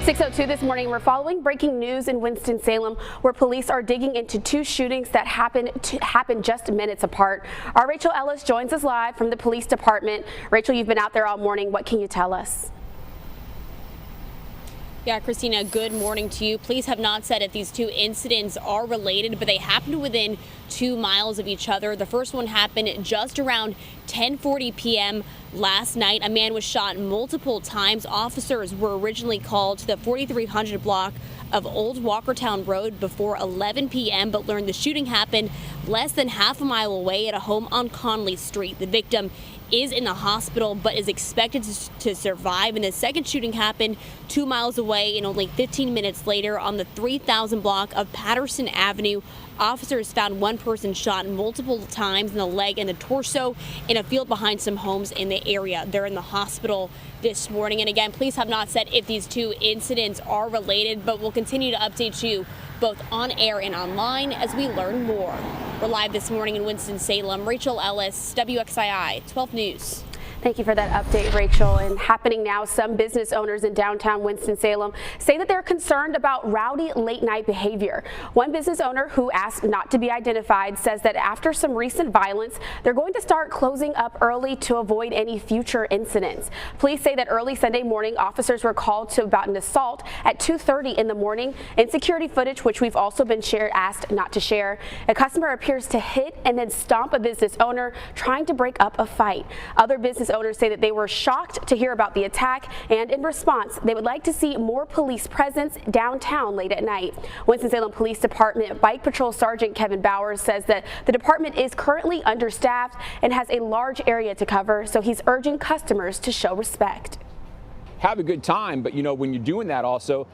6:02 this morning, we're following breaking news in Winston-Salem, where police are digging into two shootings that happened just minutes apart. Our Rachel Ellis joins us live from the police department. Rachel, you've been out there all morning. What can you tell us? Yeah, Christina, good morning to you. Police have not said if these two incidents are related, but they happened within 2 miles of each other. The first one happened just around 10:40 p.m. last night. A man was shot multiple times. Officers were originally called to the 4300 block of Old Walkertown Road before 11 p.m., but learned the shooting happened less than half a mile away at a home on Conley Street. The victim is in the hospital but is expected to survive. And the second shooting happened 2 miles away, and only 15 minutes later on the 3000 block of Patterson Avenue. Officers found one person shot multiple times in the leg and the torso in a field behind some homes in the area. They're in the hospital this morning. And again, police have not said if these two incidents are related, but we'll continue to update you both on air and online as we learn more. We're live this morning in Winston-Salem. Rachel Ellis, WXII 12 News. Thank you for that update, Rachel. And happening now, some business owners in downtown Winston-Salem say that they're concerned about rowdy late-night behavior. One business owner who asked not to be identified says that after some recent violence, they're going to start closing up early to avoid any future incidents. Police say that early Sunday morning, officers were called to about an assault at 2:30 in the morning. In security footage, which we've also been asked not to share, a customer appears to hit and then stomp a business owner trying to break up a fight. Other business owners say that they were shocked to hear about the attack, and in response, they would like to see more police presence downtown late at night. Winston-Salem Police Department Bike Patrol Sergeant Kevin Bowers says that the department is currently understaffed and has a large area to cover, so he's urging customers to show respect. Have a good time, but when you're doing that also,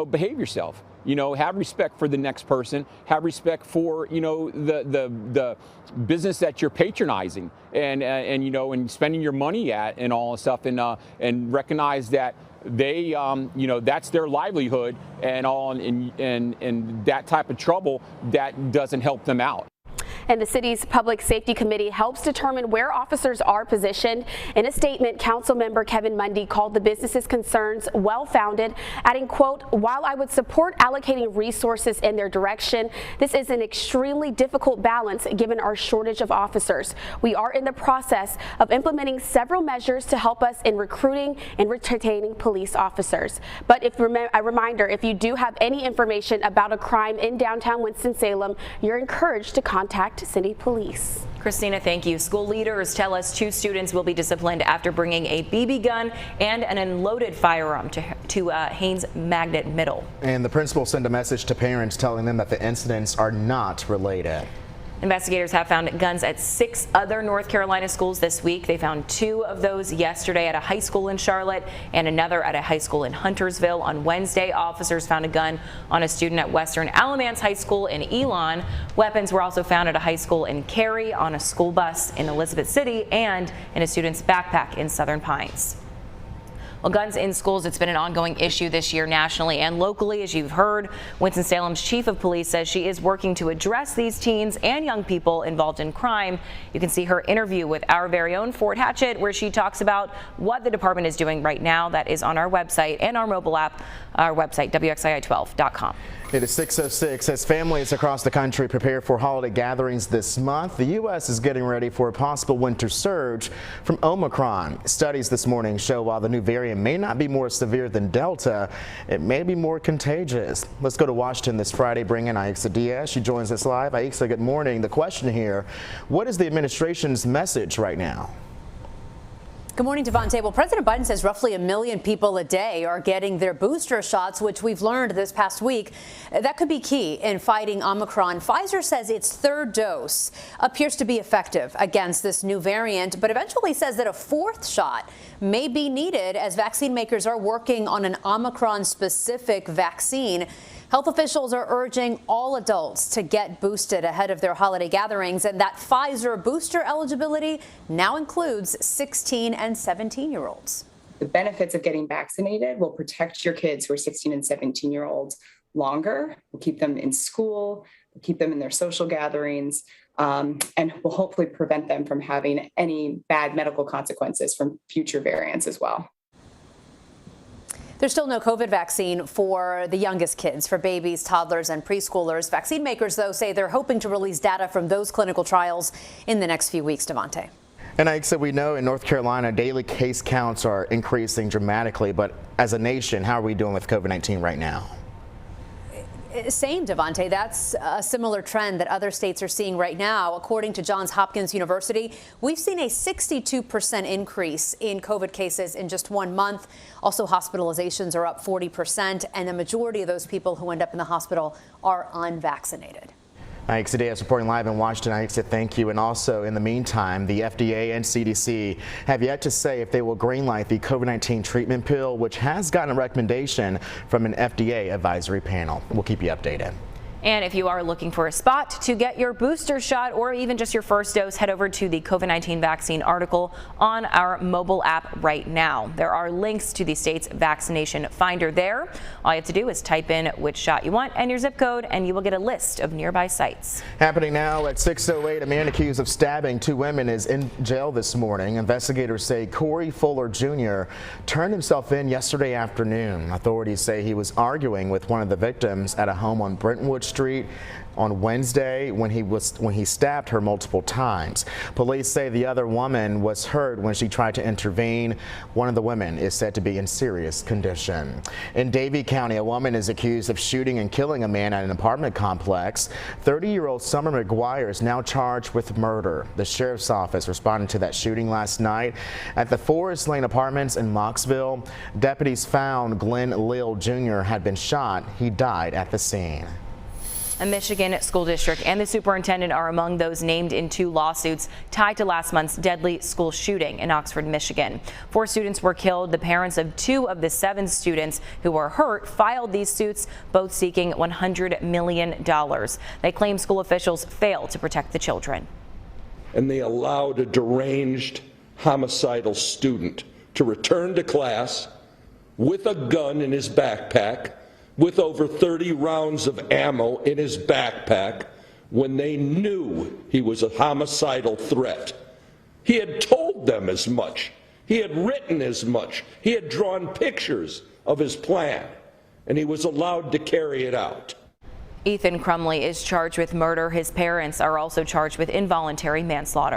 behave yourself. Have respect for the next person, have respect for, the business that you're patronizing and spending your money at and all that stuff, and recognize that they, that's their livelihood and all, and that type of trouble that doesn't help them out. And the city's Public Safety Committee helps determine where officers are positioned. In a statement, Council Member Kevin Mundy called the business's concerns well-founded, adding, quote, "While I would support allocating resources in their direction, this is an extremely difficult balance given our shortage of officers. We are in the process of implementing several measures to help us in recruiting and retaining police officers." But a reminder, if you do have any information about a crime in downtown Winston-Salem, you're encouraged to contact City Police. Christina, thank you. School leaders tell us 2 students will be disciplined after bringing a BB gun and an unloaded firearm to Haynes Magnet Middle. And the principal sent a message to parents telling them that the incidents are not related. Investigators have found guns at 6 other North Carolina schools this week. They found 2 of those yesterday at a high school in Charlotte and another at a high school in Huntersville. On Wednesday, officers found a gun on a student at Western Alamance High School in Elon. Weapons were also found at a high school in Cary, on a school bus in Elizabeth City, and in a student's backpack in Southern Pines. Well, guns in schools, it's been an ongoing issue this year nationally and locally. As you've heard, Winston-Salem's chief of police says she is working to address these teens and young people involved in crime. You can see her interview with our very own Fort Hatchett, where she talks about what the department is doing right now. That is on our website and our mobile app, our website, WXII12.com. It is 6:06 as families across the country prepare for holiday gatherings this month. The U.S. is getting ready for a possible winter surge from Omicron. Studies this morning show while the new variant may not be more severe than Delta, it may be more contagious. Let's go to Washington this Friday, bring in Aixa Diaz. She joins us live. Aixa, good morning. The question here, what is the administration's message right now? Good morning, Devontae. Well, President Biden says roughly 1 million people a day are getting their booster shots, which we've learned this past week that could be key in fighting Omicron. Pfizer says its 3rd dose appears to be effective against this new variant, but eventually says that a 4th shot may be needed as vaccine makers are working on an Omicron-specific vaccine. Health officials are urging all adults to get boosted ahead of their holiday gatherings, and that Pfizer booster eligibility now includes 16 and 17-year-olds. The benefits of getting vaccinated will protect your kids who are 16 and 17-year-olds longer, will keep them in school, will keep them in their social gatherings, and will hopefully prevent them from having any bad medical consequences from future variants as well. There's still no COVID vaccine for the youngest kids, for babies, toddlers, and preschoolers. Vaccine makers, though, say they're hoping to release data from those clinical trials in the next few weeks, Devontae. And Ike said, we know in North Carolina, daily case counts are increasing dramatically, but as a nation, how are we doing with COVID-19 right now? Same, Devontae. That's a similar trend that other states are seeing right now. According to Johns Hopkins University, we've seen a 62% increase in COVID cases in just 1 month. Also, hospitalizations are up 40%, and the majority of those people who end up in the hospital are unvaccinated. Ike Sadeas reporting live in Washington. Ike said thank you. And also, in the meantime, the FDA and CDC have yet to say if they will greenlight the COVID-19 treatment pill, which has gotten a recommendation from an FDA advisory panel. We'll keep you updated. And if you are looking for a spot to get your booster shot or even just your first dose, head over to the COVID-19 vaccine article on our mobile app right now. There are links to the state's vaccination finder there. All you have to do is type in which shot you want and your zip code, and you will get a list of nearby sites. Happening now at 6:08, a man accused of stabbing 2 women is in jail this morning. Investigators say Corey Fuller Jr. turned himself in yesterday afternoon. Authorities say he was arguing with one of the victims at a home on Brentwood Street on Wednesday when he stabbed her multiple times. Police say the other woman was hurt when she tried to intervene. One of the women is said to be in serious condition. In Davie County, a woman is accused of shooting and killing a man at an apartment complex. 30-year-old Summer McGuire is now charged with murder. The sheriff's office responded to that shooting last night at the Forest Lane Apartments in Mocksville. Deputies found Glenn Lill Jr. had been shot. He died at the scene. A Michigan school district and the superintendent are among those named in 2 lawsuits tied to last month's deadly school shooting in Oxford, Michigan. 4 students were killed. The parents of 2 of the 7 students who were hurt filed these suits, both seeking $100 million. They claim school officials failed to protect the children. And they allowed a deranged, homicidal student to return to class with a gun in his backpack, with over 30 rounds of ammo in his backpack, when they knew he was a homicidal threat. He had told them as much. He had written as much. He had drawn pictures of his plan, and he was allowed to carry it out. Ethan Crumley is charged with murder. His parents are also charged with involuntary manslaughter.